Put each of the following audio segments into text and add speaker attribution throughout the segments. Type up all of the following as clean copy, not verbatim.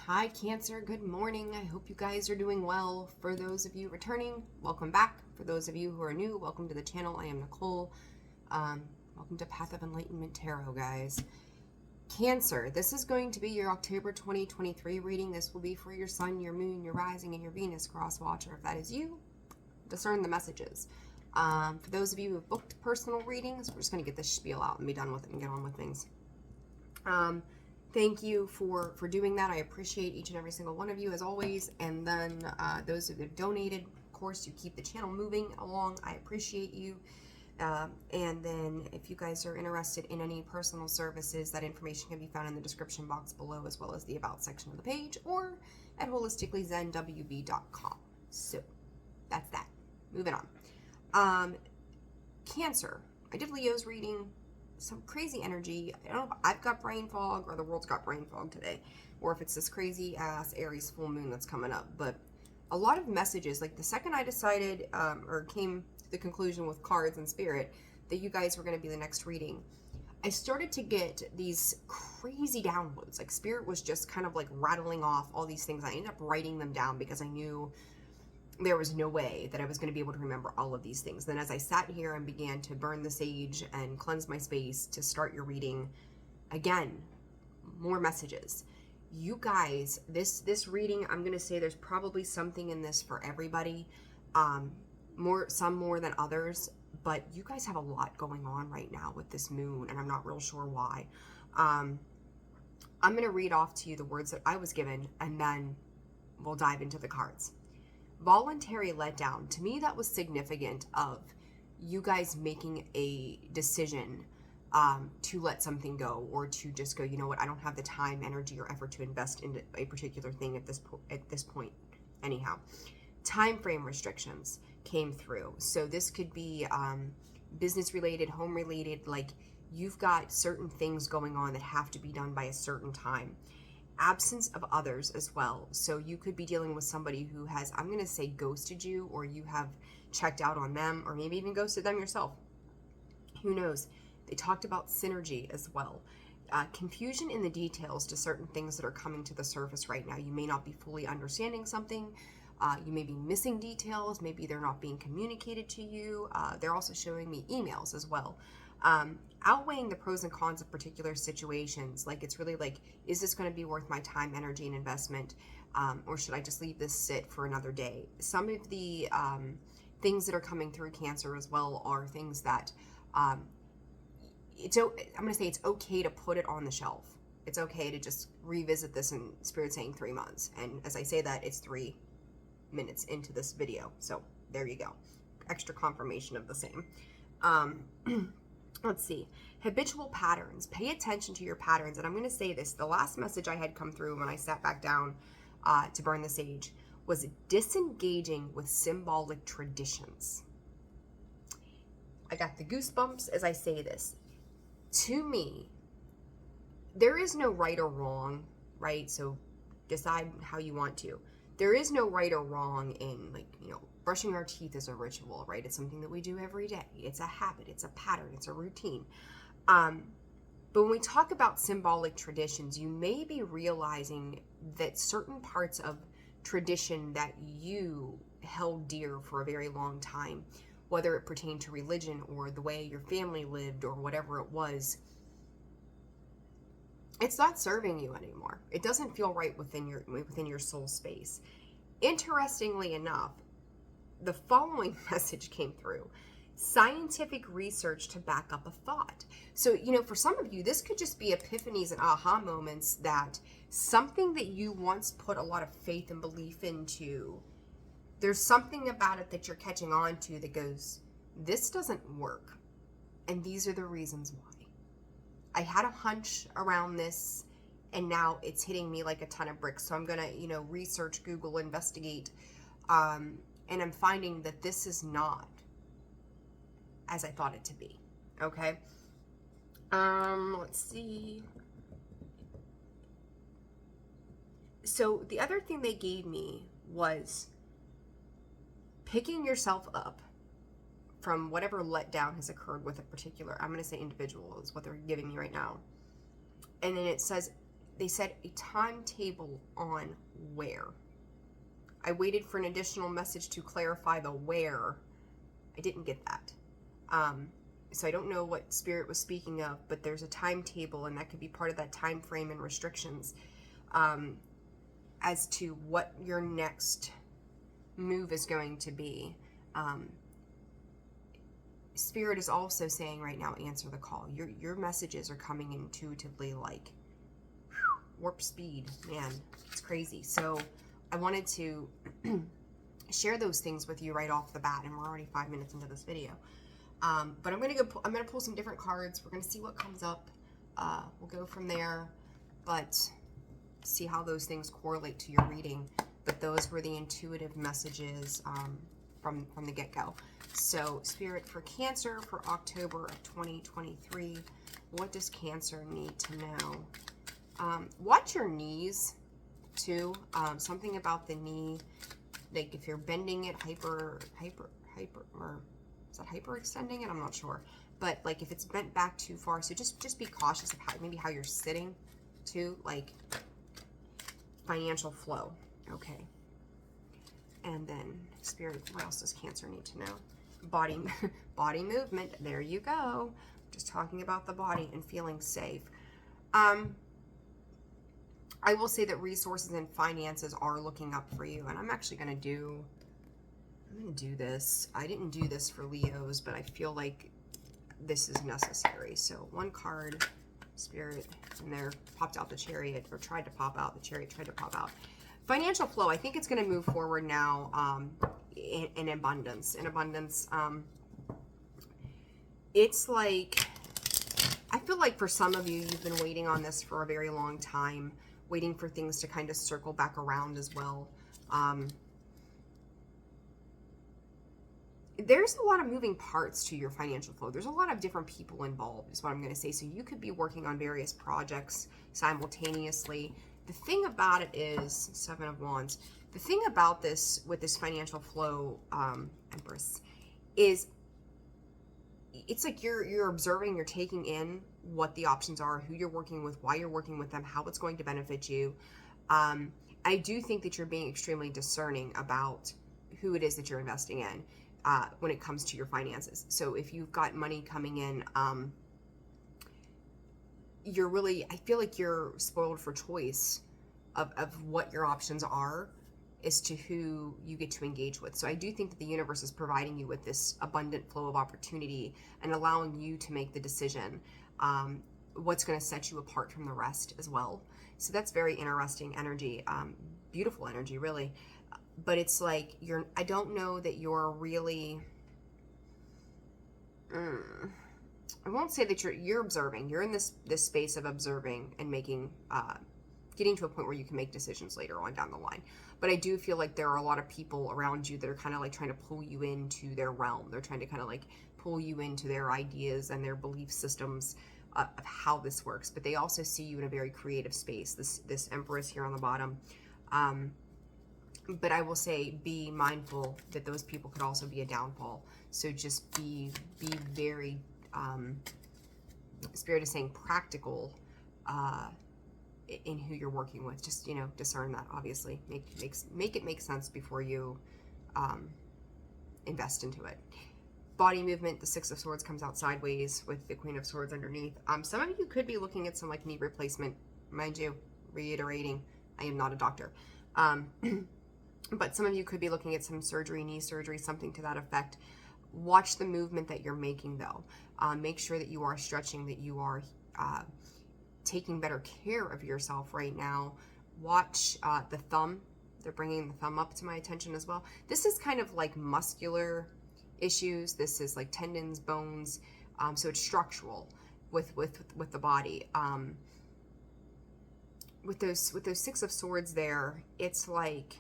Speaker 1: Hi Cancer, good morning. I hope you guys are doing well. For those of you returning, welcome back. For those of you who are new, welcome to the channel. I am Nicole. Welcome to Path of Enlightenment Tarot, guys. Cancer, this is going to be your October 2023 reading. This will be for your Sun, your Moon, your Rising, and your Venus cross watcher. If that is you, discern the messages. For those of you who have booked personal readings, we're just going to get this spiel out and be done with it and get on with things. Thank you for doing that. I appreciate each and every single one of you as always. And then those who have donated, of course, you keep the channel moving along. I appreciate you. And then if you guys are interested in any personal services, that information can be found in the description box below, as well as the about section of the page, or at holisticallyzenwb.com. So that's that. Moving on. Cancer. I did Leo's reading. Some crazy energy. I don't know if I've got brain fog or the world's got brain fog today, or if it's this crazy ass Aries full moon that's coming up. But a lot of messages, like the second I decided or came to the conclusion with cards and spirit that you guys were going to be the next reading, I started to get these crazy downloads. Like spirit was just kind of like rattling off all these things. I ended up writing them down because I knew there was no way that I was going to be able to remember all of these things. Then as I sat here and began to burn the sage and cleanse my space to start your reading, again, more messages. You guys, this reading, I'm going to say there's probably something in this for everybody. Some more than others, but you guys have a lot going on right now with this moon, and I'm not real sure why. I'm going to read off to you the words that I was given, and then we'll dive into the cards. Voluntary letdown. To me, that was significant of you guys making a decision to let something go, or to just go, you know what, I don't have the time, energy, or effort to invest into a particular thing at this point. Anyhow, time frame restrictions came through. So this could be business related, home related, like you've got certain things going on that have to be done by a certain time. Absence of others as well. So you could be dealing with somebody who has, I'm going to say, ghosted you, or you have checked out on them, or maybe even ghosted them yourself. Who knows? They talked about synergy as well. Confusion in the details to certain things that are coming to the surface right now. You may not be fully understanding something. You may be missing details. Maybe they're not being communicated to you. They're also showing me emails as well. Outweighing the pros and cons of particular situations. Like it's really like, is this going to be worth my time, energy, and investment? Or should I just leave this sit for another day? Some of the things that are coming through Cancer as well are things that I'm going to say it's okay to put it on the shelf. It's okay to just revisit this, and Spirit saying 3 months. And as I say that, it's 3 minutes into this video. So there you go. Extra confirmation of the same. Let's see. Habitual patterns. Pay attention to your patterns. And I'm going to say this. The last message I had come through when I sat back down to burn the sage was disengaging with symbolic traditions. I got the goosebumps as I say this. To me, there is no right or wrong, right? So decide how you want to. There is no right or wrong in, like, you know, brushing our teeth is a ritual, right? It's something that we do every day. It's a habit, it's a pattern, it's a routine. But when we talk about symbolic traditions, you may be realizing that certain parts of tradition that you held dear for a very long time, whether it pertained to religion or the way your family lived or whatever it was, it's not serving you anymore. It doesn't feel right within your soul space. Interestingly enough, the following message came through. Scientific research to back up a thought. So, you know, for some of you, this could just be epiphanies and aha moments that something that you once put a lot of faith and belief into, there's something about it that you're catching on to that goes, this doesn't work. And these are the reasons why. I had a hunch around this, and now it's hitting me like a ton of bricks. So I'm going to, you know, research, Google, investigate, and I'm finding that this is not as I thought it to be. Okay. Let's see. So the other thing they gave me was picking yourself up from whatever letdown has occurred with a particular, I'm going to say individual is what they're giving me right now. And then it says they said a timetable on where. I waited for an additional message to clarify the where. I didn't get that. So I don't know what Spirit was speaking of, but there's a timetable, and that could be part of that time frame and restrictions as to what your next move is going to be. Spirit is also saying right now, answer the call. Your messages are coming intuitively, like warp speed. Man, it's crazy. So I wanted to share those things with you right off the bat, and we're already 5 minutes into this video. But I'm gonna pull some different cards. We're gonna see what comes up. We'll go from there, but see how those things correlate to your reading. But those were the intuitive messages from the get-go. So Spirit, for Cancer for October of 2023, what does Cancer need to know? Watch your knees too. Something about the knee, like if you're bending it or is that hyperextending it? I'm not sure. But like if it's bent back too far, so just be cautious of how you're sitting too, like financial flow. Okay. And then Spirit, what else does Cancer need to know? Body movement. There you go. Just talking about the body and feeling safe. I will say that resources and finances are looking up for you, and I'm actually going to do this. I didn't do this for Leos, but I feel like this is necessary. So one card, Spirit, and there popped out the Chariot, or tried to pop out. The Chariot tried to pop out. Financial flow, I think it's going to move forward now in abundance. It's like, I feel like for some of you, you've been waiting on this for a very long time, waiting for things to kind of circle back around as well. There's a lot of moving parts to your financial flow. There's a lot of different people involved, is what I'm going to say. So you could be working on various projects simultaneously. The thing about it is, 7 of Wands, the thing about this, with this financial flow, Empress, is it's like you're observing, you're taking in what the options are, who you're working with, why you're working with them, how it's going to benefit you. I do think that you're being extremely discerning about who it is that you're investing in when it comes to your finances. So if you've got money coming in, you're really, I feel like you're spoiled for choice of what your options are as to who you get to engage with. So I do think that the universe is providing you with this abundant flow of opportunity and allowing you to make the decision what's going to set you apart from the rest as well. So that's very interesting energy, beautiful energy, really. But it's like I don't know that you're really, I won't say that you're observing. You're in this space of observing and making, getting to a point where you can make decisions later on down the line. But I do feel like there are a lot of people around you that are kind of like trying to pull you into their realm. They're trying to kind of like pull you into their ideas and their belief systems of how this works. But they also see you in a very creative space. This Empress here on the bottom. But I will say, be mindful that those people could also be a downfall. So just be very, Spirit is saying, practical in who you're working with. Just, discern that, obviously. Make it make sense before you invest into it. Body movement, the 6 of Swords comes out sideways with the Queen of Swords underneath. Some of you could be looking at some like knee replacement. Mind you, reiterating, I am not a doctor. But some of you could be looking at some surgery, knee surgery, something to that effect. Watch the movement that you're making, though. Make sure that you are stretching, that you are taking better care of yourself right now. Watch the thumb. They're bringing the thumb up to my attention as well. This is kind of like muscular issues. This is like tendons, bones. So it's structural with the body. With those 6 of Swords there, it's like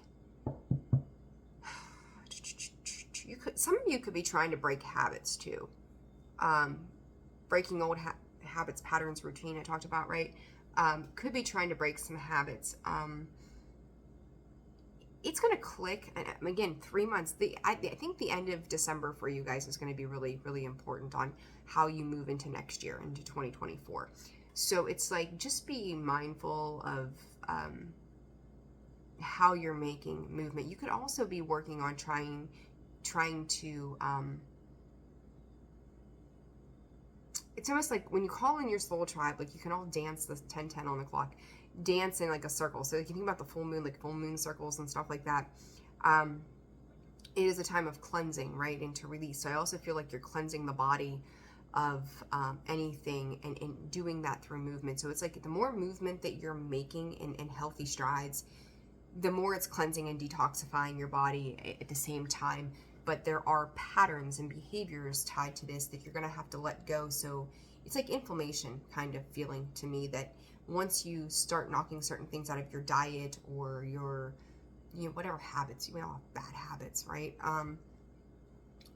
Speaker 1: some of you could be trying to break habits too. Breaking old habits, patterns, routine I talked about, right? Could be trying to break some habits. It's going to click. And again, 3 months. I think the end of December for you guys is going to be really, really important on how you move into next year, into 2024. So it's like, just be mindful of how you're making movement. You could also be working on trying to, it's almost like when you call in your soul tribe, like you can all dance the 10-10 on the clock, dance in like a circle. So if you think about the full moon, like full moon circles and stuff like that, it is a time of cleansing, right, and to release. So I also feel like you're cleansing the body of anything, and doing that through movement. So it's like the more movement that you're making in healthy strides, the more it's cleansing and detoxifying your body at the same time. But there are patterns and behaviors tied to this that you're going to have to let go. So it's like inflammation kind of feeling to me, that once you start knocking certain things out of your diet or your, you know, whatever habits, you all have bad habits, right?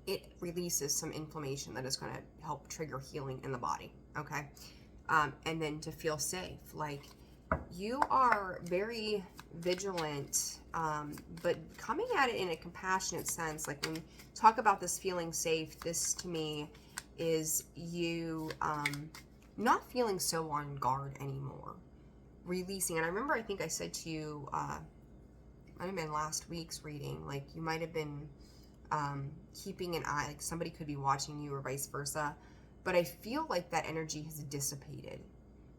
Speaker 1: It releases some inflammation that is going to help trigger healing in the body, okay? And then to feel safe, like you are very vigilant, but coming at it in a compassionate sense. Like when you talk about this feeling safe, this to me is you not feeling so on guard anymore, releasing. And I remember, I think I said to you, might have been last week's reading, like you might have been keeping an eye, like somebody could be watching you or vice versa, but I feel like that energy has dissipated.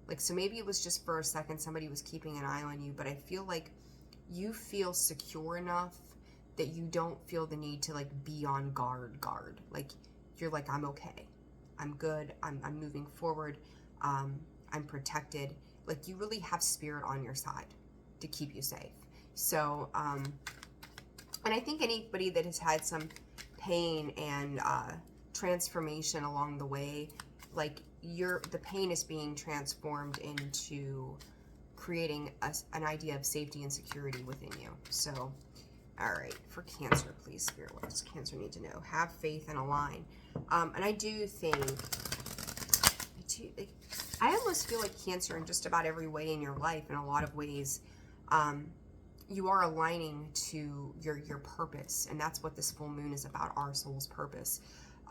Speaker 1: Like, so maybe it was just for a second somebody was keeping an eye on you, but I feel like you feel secure enough that you don't feel the need to like be on guard. Like you're like, I'm okay, I'm good, I'm moving forward, I'm protected. Like you really have spirit on your side to keep you safe. So, and I think anybody that has had some pain and transformation along the way, like the pain is being transformed into creating an idea of safety and security within you. So, all right, for Cancer, please, Spirit, what does Cancer need to know? Have faith and align. And I do think, I almost feel like Cancer in just about every way in your life, in a lot of ways, you are aligning to your purpose, and that's what this full moon is about. Our soul's purpose.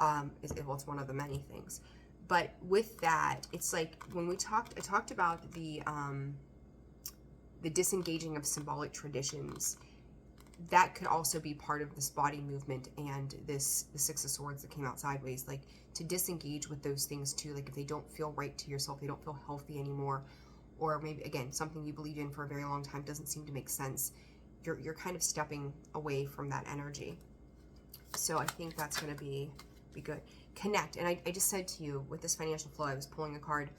Speaker 1: Well, it's one of the many things, but with that, it's like when I talked about the disengaging of symbolic traditions. That could also be part of this body movement and the Six of Swords that came out sideways, like to disengage with those things too. Like if they don't feel right to yourself, they don't feel healthy anymore, or maybe again something you believed in for a very long time doesn't seem to make sense, you're kind of stepping away from that energy. So I think that's going to be good. Connect. And I just said to you, with this financial flow, I was pulling a card,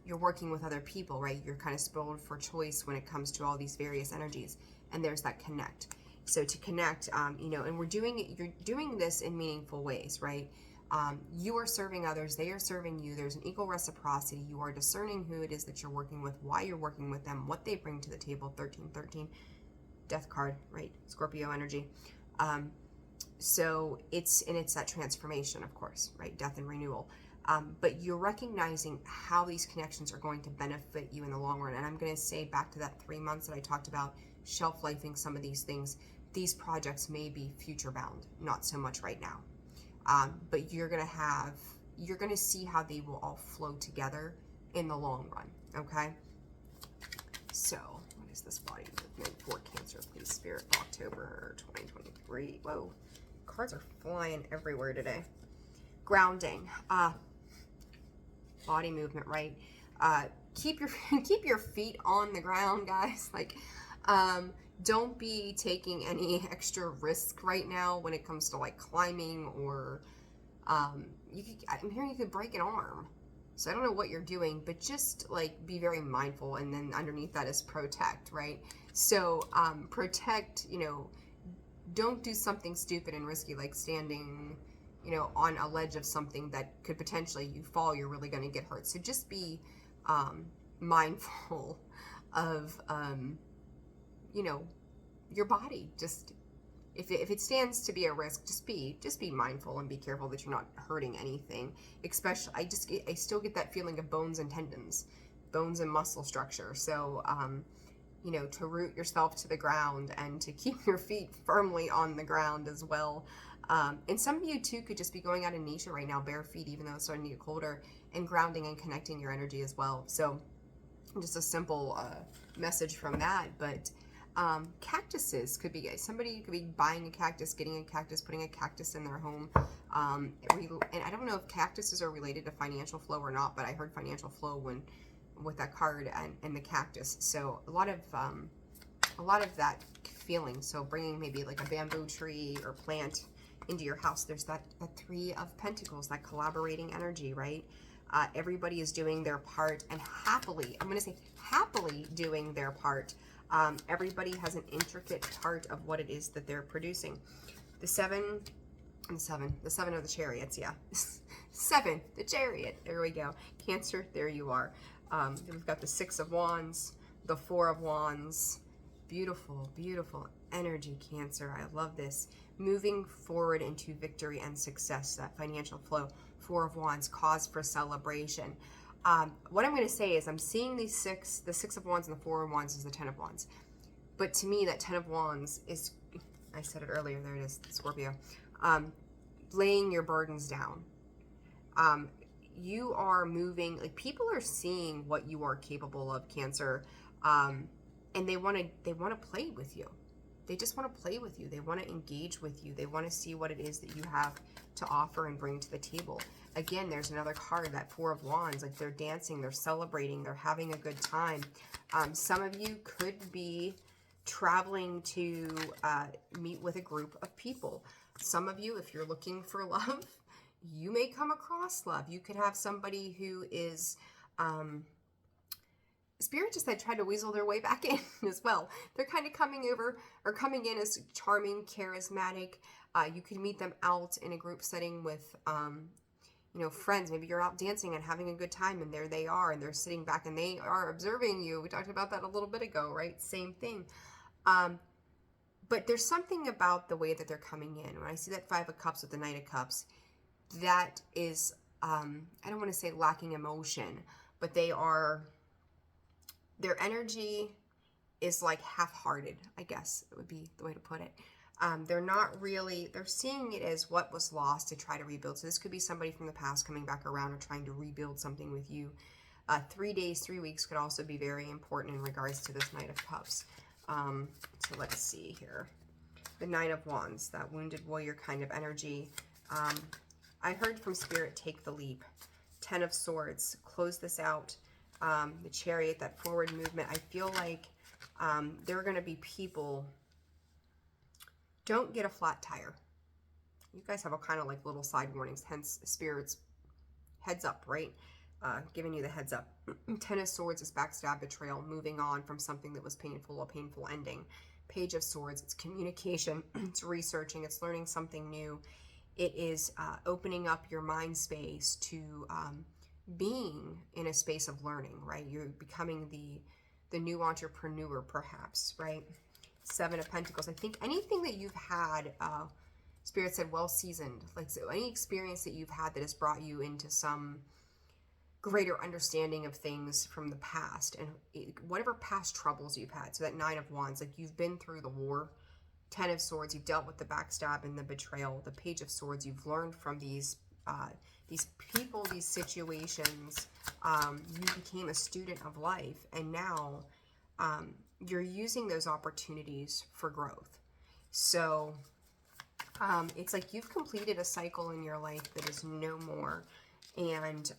Speaker 1: you're working with other people, right? You're kind of spoiled for choice when it comes to all these various energies, and there's that connect. So to connect, you know, and you're doing this in meaningful ways, right? You are serving others, they are serving you. There's an equal reciprocity. You are discerning who it is that you're working with, why you're working with them, what they bring to the table. 1313, death card, right? Scorpio energy. So it's that transformation, of course, right? Death and renewal. But you're recognizing how these connections are going to benefit you in the long run. And I'm going to say back to that 3 months that I talked about, shelf-lifing some of these things. These projects may be future bound, not so much right now. But you're going to see how they will all flow together in the long run. Okay. So what is this body movement for Cancer, please, Spirit, October 2023? Whoa, cards are flying everywhere today. Grounding, body movement, right? Keep your feet on the ground, guys. Like, don't be taking any extra risk right now when it comes to like climbing or I'm hearing you could break an arm. So I don't know what you're doing, but just like be very mindful. And then underneath that is protect, right? So protect, you know, don't do something stupid and risky like standing, you know, on a ledge of something that could potentially, you fall, you're really going to get hurt. So just be mindful of you know, your body. Just if it stands to be a risk, just be mindful and be careful that you're not hurting anything. Especially, I still get that feeling of bones and tendons, bones and muscle structure. So you know, to root yourself to the ground and to keep your feet firmly on the ground as well. And some of you too could just be going out in nature right now, bare feet, even though it's starting to get colder, and grounding and connecting your energy as well. So just a simple message from that. But cactuses could be, somebody could be buying a cactus, getting a cactus, putting a cactus in their home. And I don't know if cactuses are related to financial flow or not, but I heard financial flow when with that card and the cactus. So a lot of that feeling. So bringing maybe like a bamboo tree or plant into your house. There's that Three of Pentacles, that collaborating energy, right? Everybody is doing their part, and happily, I'm going to say happily doing their part. Everybody has an intricate part of what it is that they're producing. The seven of the Chariots, yeah. Seven, the Chariot. There we go. Cancer, there you are. We've got the Six of Wands, the Four of Wands. Beautiful, beautiful energy, Cancer. I love this. Moving forward into victory and success, that financial flow. Four of Wands, cause for celebration. What I'm going to say is I'm seeing the Six of Wands and the Four of Wands is the Ten of Wands. But to me, that Ten of Wands is, I said it earlier, there it is, Scorpio. Laying your burdens down. You are moving, like people are seeing what you are capable of, Cancer, and they want to play with you. They just want to play with you. They want to engage with you. They want to see what it is that you have to offer and bring to the table. Again, there's another card, that Four of Wands, like they're dancing, they're celebrating, they're having a good time. Some of you could be traveling to meet with a group of people. Some of you, if you're looking for love, you may come across love. You could have somebody who is, Spirit just said tried to weasel their way back in as well. They're kind of coming over or coming in as charming, charismatic. You could meet them out in a group setting with, you know, friends. Maybe you're out dancing and having a good time, and there they are, and they're sitting back and they are observing you. We talked about that a little bit ago, right? Same thing. But there's something about the way that they're coming in. When I see that Five of Cups with the Knight of Cups, that is, I don't want to say lacking emotion, but their energy is like half-hearted, I guess it would be the way to put it. They're not really, they're seeing it as what was lost to try to rebuild. So this could be somebody from the past coming back around or trying to rebuild something with you. 3 days, 3 weeks could also be very important in regards to this Knight of Cups. So let's see here. The Nine of Wands, that wounded warrior kind of energy. I heard from Spirit, take the leap. 10 of Swords, close this out. The Chariot, that forward movement. I feel like there are going to be people, don't get a flat tire. You guys have a kind of like little side warnings, hence Spirit's heads up, right? Giving you the heads up. 10 of Swords is backstab, betrayal, moving on from something that was painful, a painful ending. Page of Swords, it's communication, it's researching, it's learning something new. It is opening up your mind space to being in a space of learning, right? You're becoming the new entrepreneur, perhaps, right? Seven of Pentacles. I think anything that you've had, Spirit said, well seasoned. Like, so any experience that you've had that has brought you into some greater understanding of things from the past, and whatever past troubles you've had. So that Nine of Wands, like you've been through the war. 10 of Swords, you've dealt with the backstab and the betrayal. The Page of Swords, you've learned from these people, these situations. You became a student of life, and now you're using those opportunities for growth. So it's like you've completed a cycle in your life that is no more. And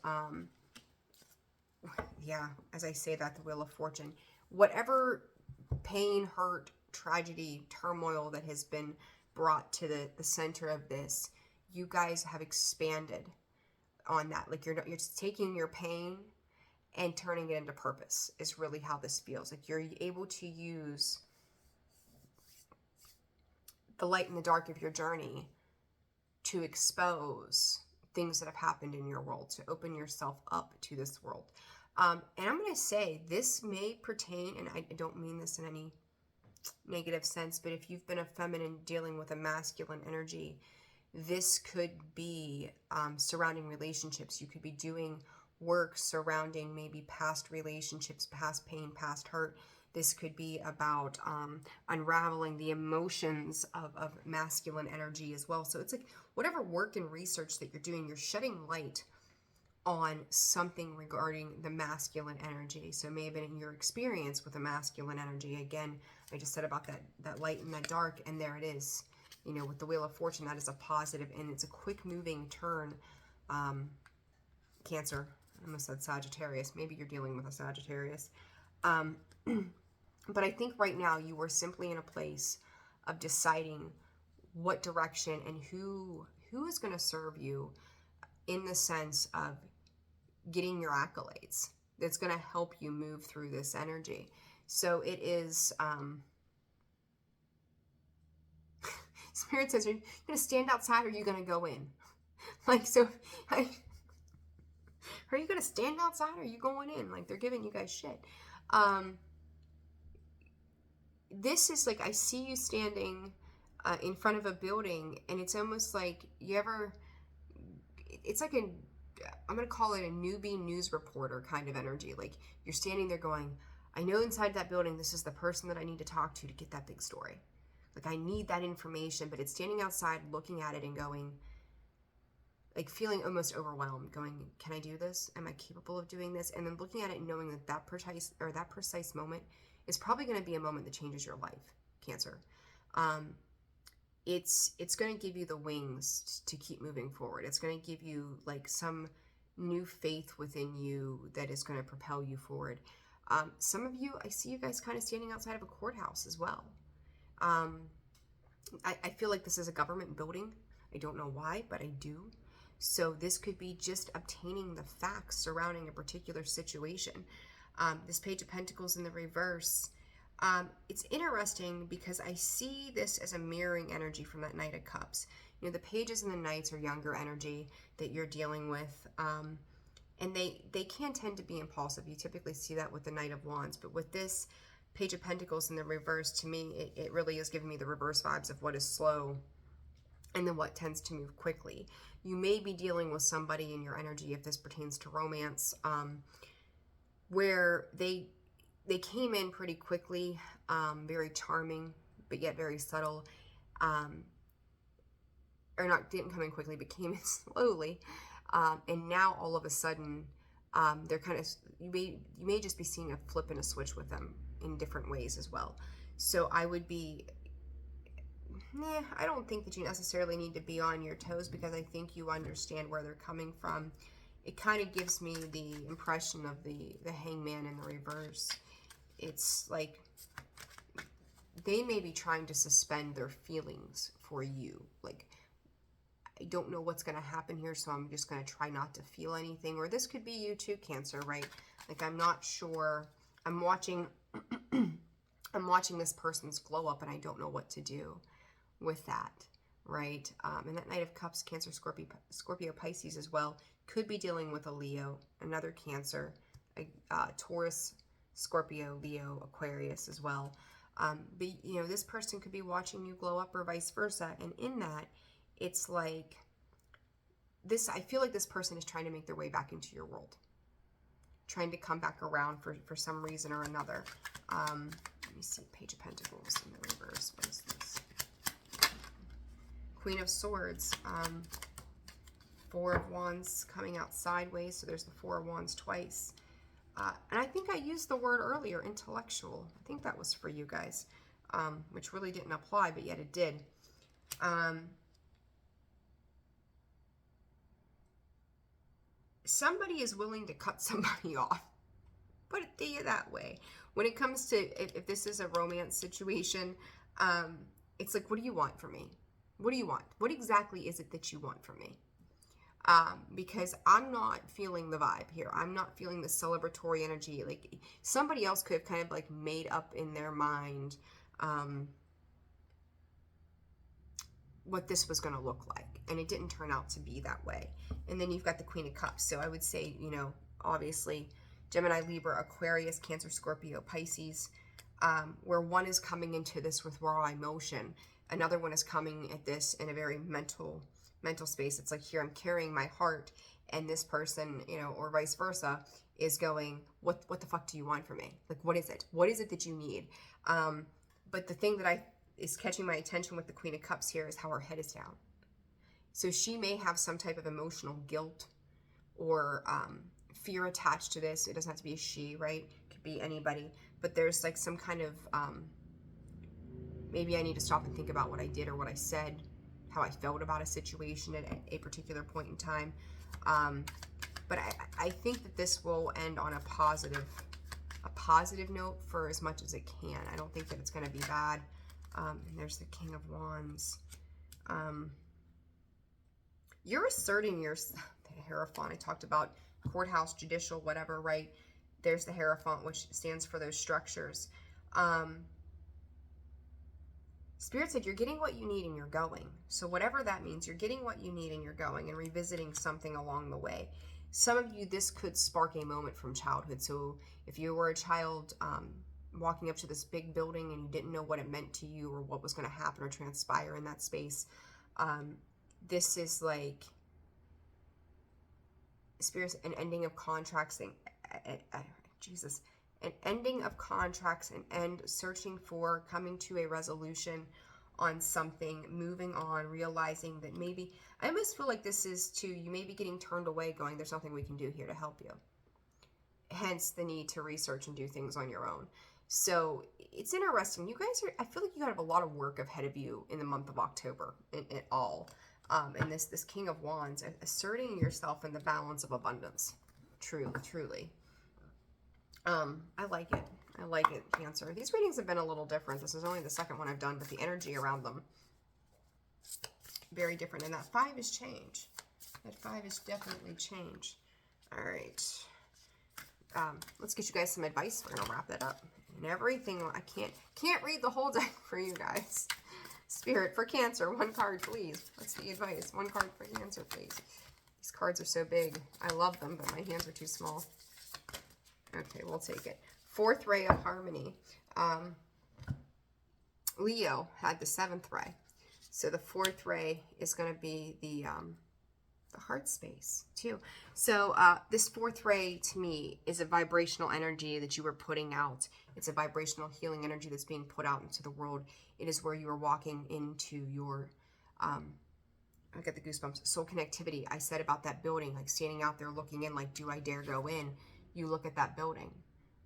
Speaker 1: yeah, as I say that, the Wheel of Fortune, whatever pain, hurt, tragedy, turmoil that has been brought to the center of this, you guys have expanded on that. Like you're just taking your pain and turning it into purpose is really how this feels. Like you're able to use the light and the dark of your journey to expose things that have happened in your world, to open yourself up to this world. And I'm going to say this may pertain, and I don't mean this in any negative sense, but if you've been a feminine dealing with a masculine energy, this could be surrounding relationships. You could be doing work surrounding maybe past relationships, past pain, past hurt. This could be about unraveling the emotions of masculine energy as well. So it's like whatever work and research that you're doing, you're shedding light on something regarding the masculine energy. So maybe in your experience with a masculine energy, again, I just said about that light and that dark, and there it is. You know, with the Wheel of Fortune, that is a positive, and it's a quick moving turn. Cancer, I almost said Sagittarius. Maybe you're dealing with a Sagittarius. But I think right now you are simply in a place of deciding what direction and who is going to serve you, in the sense of getting your accolades. That's going to help you move through this energy. So it is, Spirit says, are you going to stand outside or are you going to go in? Like, so, are you going to stand outside or are you going in? Like, they're giving you guys shit. This is like, I see you standing in front of a building, and it's almost like it's like I'm going to call it a newbie news reporter kind of energy. Like, you're standing there going, I know inside that building, this is the person that I need to talk to get that big story. Like, I need that information, but it's standing outside looking at it and going, like, feeling almost overwhelmed, going, can I do this? Am I capable of doing this? And then looking at it and knowing that that precise moment is probably going to be a moment that changes your life, Cancer. It's going to give you the wings to keep moving forward. It's going to give you like some new faith within you that is going to propel you forward. Some of you, I see you guys kind of standing outside of a courthouse as well. I feel like this is a government building. I don't know why, but I do. So this could be just obtaining the facts surrounding a particular situation. This Page of Pentacles in the reverse, it's interesting because I see this as a mirroring energy from that Knight of Cups. You know, the Pages and the Knights are younger energy that you're dealing with, and they can tend to be impulsive. You typically see that with the Knight of Wands, but with this Page of Pentacles in the reverse, to me, it really is giving me the reverse vibes of what is slow and then what tends to move quickly. You may be dealing with somebody in your energy, if this pertains to romance, where they came in pretty quickly, very charming, but yet very subtle, didn't come in quickly, but came in slowly, and now all of a sudden, they're kind of, you may just be seeing a flip and a switch with them in different ways as well. So I would be, I don't think that you necessarily need to be on your toes, because I think you understand where they're coming from. It kind of gives me the impression of the Hangman in the reverse. It's like they may be trying to suspend their feelings for you. Like, I don't know what's going to happen here, so I'm just going to try not to feel anything. Or this could be you too, Cancer, right? Like, I'm not sure. I'm watching I'm watching this person's glow up, and I don't know what to do with that, right? And that Knight of Cups, Cancer, Scorpio, Pisces as well, could be dealing with a Leo, another Cancer, a Taurus, Scorpio, Leo, Aquarius as well. But, you know, this person could be watching you glow up or vice versa. And in that, it's like this, I feel like this person is trying to make their way back into your world, trying to come back around for some reason or another. Let me see, Page of Pentacles in the reverse. What is this? Queen of Swords. Four of Wands coming out sideways, so there's the Four of Wands twice. And I think I used the word earlier, intellectual. I think that was for you guys, which really didn't apply, but yet it did. Somebody is willing to cut somebody off. Put it to you that way. When it comes to, if this is a romance situation, it's like, what do you want from me? What do you want? What exactly is it that you want from me? Because I'm not feeling the vibe here. I'm not feeling the celebratory energy. Like, somebody else could have kind of like made up in their mind what this was going to look like, and it didn't turn out to be that way. And then you've got the Queen of Cups. So I would say, you know, obviously Gemini, Libra, Aquarius, Cancer, Scorpio, Pisces, where one is coming into this with raw emotion, another one is coming at this in a very mental space. It's like, here I'm carrying my heart, and this person, you know, or vice versa, is going, what the fuck do you want from me? Like, what is it? What is it that you need? But the thing that is catching my attention with the Queen of Cups here is how her head is down. So she may have some type of emotional guilt or fear attached to this. It doesn't have to be a she, right? It could be anybody. But there's like some kind of, maybe I need to stop and think about what I did or what I said, how I felt about a situation at a particular point in time. But I think that this will end on a positive note for as much as it can. I don't think that it's going to be bad. And there's the King of Wands. You're asserting the Hierophant. I talked about courthouse, judicial, whatever, right? There's the Hierophant, which stands for those structures. Spirit said you're getting what you need and you're going. So whatever that means, you're getting what you need and you're going and revisiting something along the way. Some of you, this could spark a moment from childhood. So if you were a child walking up to this big building and you didn't know what it meant to you or what was going to happen or transpire in that space, this is like, Spirit's an ending of contracts, an ending of contracts and searching for, coming to a resolution on something, moving on, realizing that maybe, I almost feel like this is too, you may be getting turned away going, there's nothing we can do here to help you. Hence the need to research and do things on your own. So it's interesting. You guys are, I feel like you have a lot of work ahead of you in the month of October and all. And this King of Wands, asserting yourself in the balance of abundance. Truly. I like it. I like it, Cancer. These readings have been a little different. This is only the second one I've done, but the energy around them, very different. And that 5 is change. That 5 is definitely change. All right. Let's get you guys some advice. We're going to wrap that up. And everything, I can't read the whole deck for you guys. Spirit, for Cancer, 1 card, please. What's the advice? 1 card for Cancer, please. These cards are so big. I love them, but my hands are too small. Okay, we'll take it. 4th ray of harmony. Leo had the 7th ray. So the 4th ray is going to be the heart space too. So this 4th ray to me is a vibrational energy that you were putting out. It's a vibrational healing energy that's being put out into the world. It is where you are walking into your, I get the goosebumps, soul connectivity. I said about that building, like standing out there looking in, like, do I dare go in? You look at that building.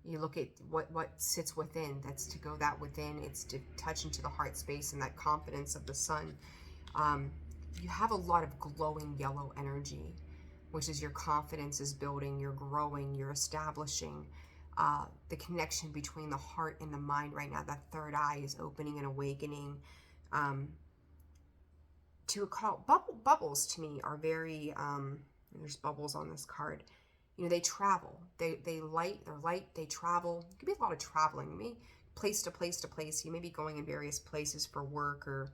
Speaker 1: You look at what sits within. That's to go that within. It's to touch into the heart space and that confidence of the sun. You have a lot of glowing yellow energy, which is your confidence is building, you're growing, you're establishing the connection between the heart and the mind right now. That third eye is opening and awakening. Bubbles to me are very, there's bubbles on this card. You know, they travel. They're light, they travel. It could be a lot of traveling. Maybe place to place to place. You may be going in various places for work or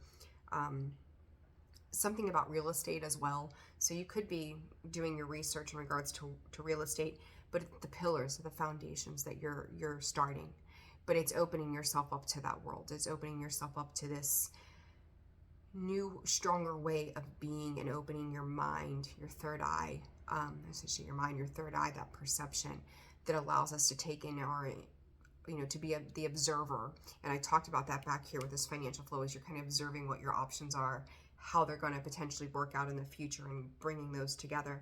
Speaker 1: something about real estate as well. So you could be doing your research in regards to real estate, but the pillars, the foundations that you're starting. But it's opening yourself up to that world. It's opening yourself up to this new, stronger way of being and opening your mind, your third eye, essentially your mind, your third eye, that perception that allows us to take in our, you know, to be the observer. And I talked about that back here with this financial flow, is you're kind of observing what your options are, how they're going to potentially work out in the future and bringing those together.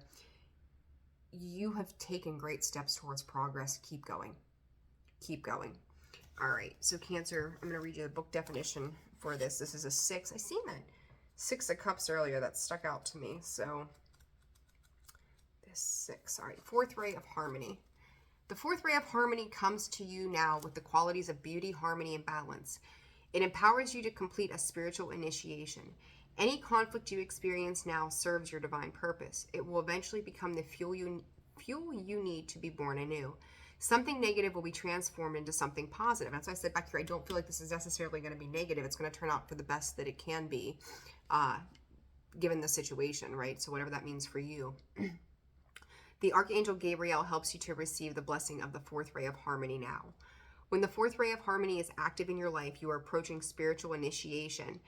Speaker 1: You have taken great steps towards progress. Keep going. Keep going. All right. So Cancer, I'm going to read you the book definition for this. This is a 6. I seen that 6 of Cups earlier. That stuck out to me. So this 6. All right. 4th ray of harmony. The 4th ray of harmony comes to you now with the qualities of beauty, harmony, and balance. It empowers you to complete a spiritual initiation. Any conflict you experience now serves your divine purpose. It will eventually become the fuel you need to be born anew. Something negative will be transformed into something positive. That's why I said back here, I don't feel like this is necessarily going to be negative. It's going to turn out for the best that it can be, given the situation, right? So whatever that means for you. The Archangel Gabriel helps you to receive the blessing of the 4th ray of harmony now. When the 4th ray of harmony is active in your life, you are approaching spiritual initiation.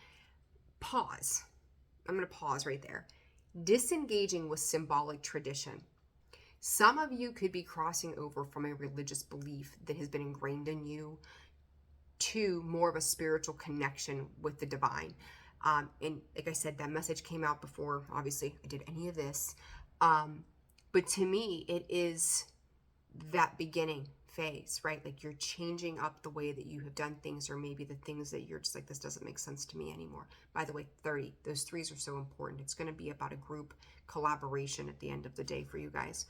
Speaker 1: Pause. I'm going to pause right there. Disengaging with symbolic tradition. Some of you could be crossing over from a religious belief that has been ingrained in you to more of a spiritual connection with the divine. And like I said, that message came out before, obviously, I did any of this. But to me, it is that beginning phase, right? Like you're changing up the way that you have done things, or maybe the things that you're just like, this doesn't make sense to me anymore. By the way, 30, those threes are so important. It's going to be about a group collaboration at the end of the day for you guys.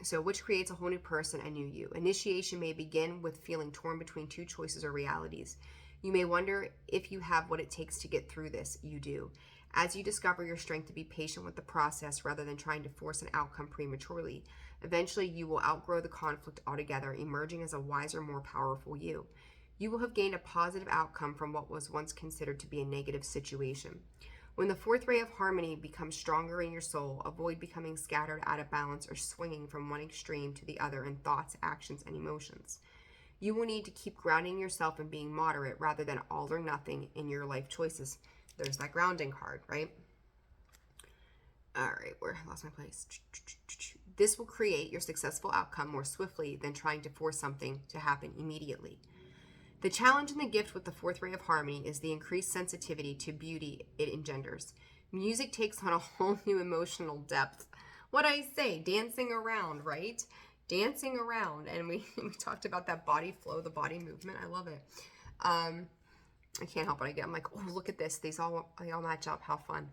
Speaker 1: So which creates a whole new person, a new you. Initiation may begin with feeling torn between two choices or realities. You may wonder if you have what it takes to get through this. You do. As you discover your strength to be patient with the process rather than trying to force an outcome prematurely, eventually you will outgrow the conflict altogether, emerging as a wiser, more powerful you. You will have gained a positive outcome from what was once considered to be a negative situation. When the fourth ray of harmony becomes stronger in your soul, avoid becoming scattered, out of balance, or swinging from one extreme to the other in thoughts, actions, and emotions. You will need to keep grounding yourself and being moderate rather than all or nothing in your life choices. There's that grounding card, right? All right, where I lost my place. This will create your successful outcome more swiftly than trying to force something to happen immediately. The challenge and the gift with the fourth ray of harmony is the increased sensitivity to beauty it engenders. Music takes on a whole new emotional depth. What I say, dancing around, right? Dancing around. And we talked about that body flow, the body movement. I love it. I can't help it. I'm like, oh, look at this. They all match up. How fun.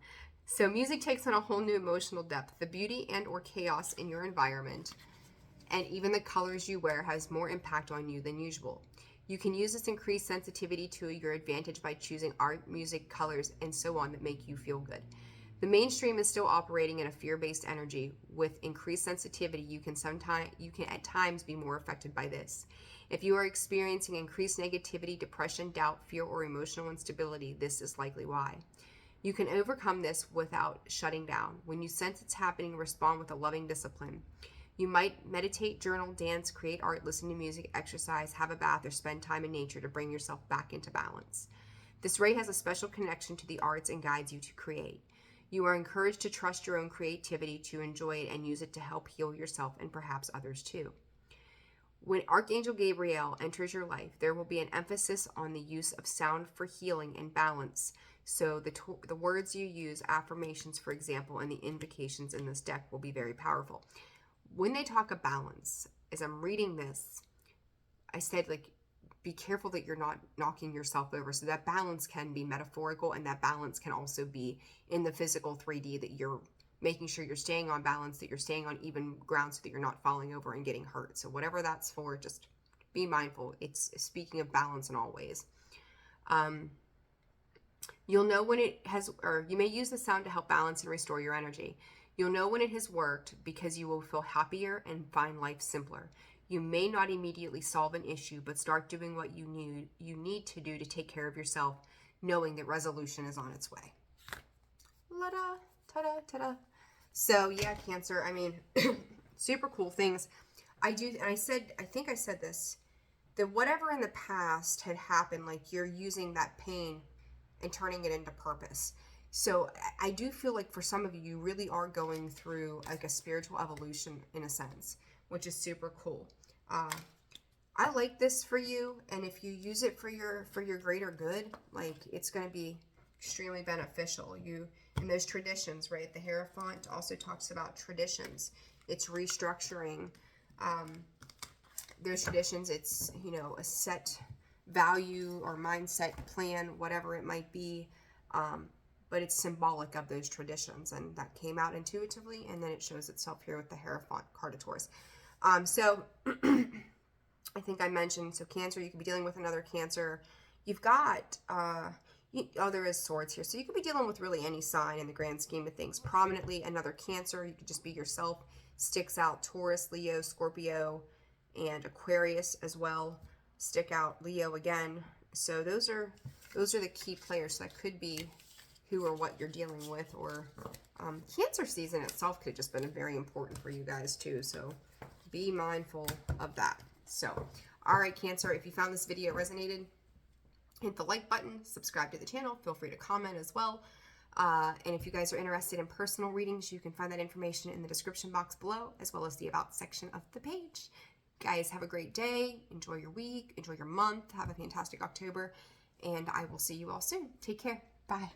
Speaker 1: So music takes on a whole new emotional depth. The beauty and or chaos in your environment and even the colors you wear has more impact on you than usual. You can use this increased sensitivity to your advantage by choosing art, music, colors, and so on that make you feel good. The mainstream is still operating in a fear-based energy. With increased sensitivity, you can at times be more affected by this. If you are experiencing increased negativity, depression, doubt, fear, or emotional instability, this is likely why. You can overcome this without shutting down. When you sense it's happening, respond with a loving discipline. You might meditate, journal, dance, create art, listen to music, exercise, have a bath, or spend time in nature to bring yourself back into balance. This ray has a special connection to the arts and guides you to create. You are encouraged to trust your own creativity, to enjoy it, and use it to help heal yourself and perhaps others too. When Archangel Gabriel enters your life, there will be an emphasis on the use of sound for healing and balance. So the words you use, affirmations, for example, and the invocations in this deck will be very powerful. When they talk of balance, as I'm reading this, I said, like, be careful that you're not knocking yourself over. So that balance can be metaphorical, and that balance can also be in the physical 3D, that you're making sure you're staying on balance, that you're staying on even ground so that you're not falling over and getting hurt. So whatever that's for, just be mindful. It's speaking of balance in all ways. You'll know when it has, or you may use the sound to help balance and restore your energy. You'll know when it has worked because you will feel happier and find life simpler. You may not immediately solve an issue, but start doing what you need to do to take care of yourself, knowing that resolution is on its way. La-da, ta-da, ta-da. So yeah, Cancer, I mean, super cool things. I think I said this, that whatever in the past had happened, like you're using that pain and turning it into purpose. So I do feel like for some of you, you really are going through like a spiritual evolution in a sense, which is super cool. I like this for you, and if you use it for your greater good, like it's going to be extremely beneficial. You and those traditions, right? The Hierophant also talks about traditions. It's restructuring those traditions. It's, you know, a set value or mindset plan, whatever it might be. But it's symbolic of those traditions, and that came out intuitively, and then it shows itself here with the Hierophant card of Taurus. So I think I mentioned, so Cancer, you could be dealing with another Cancer. You've got, there is Swords here. So you could be dealing with really any sign in the grand scheme of things. Prominently, another Cancer. You could just be yourself. Sticks out Taurus, Leo, Scorpio, and Aquarius as well. Stick out Leo again. So those are the key players. So that could be who or what you're dealing with, or Cancer season itself could have just been very important for you guys too. So be mindful of that. So, all right, Cancer, if you found this video resonated, hit the like button, subscribe to the channel. Feel free to comment as well. And if you guys are interested in personal readings, you can find that information in the description box below, as well as the About section of the page. Guys, have a great day. Enjoy your week. Enjoy your month. Have a fantastic October. And I will see you all soon. Take care. Bye.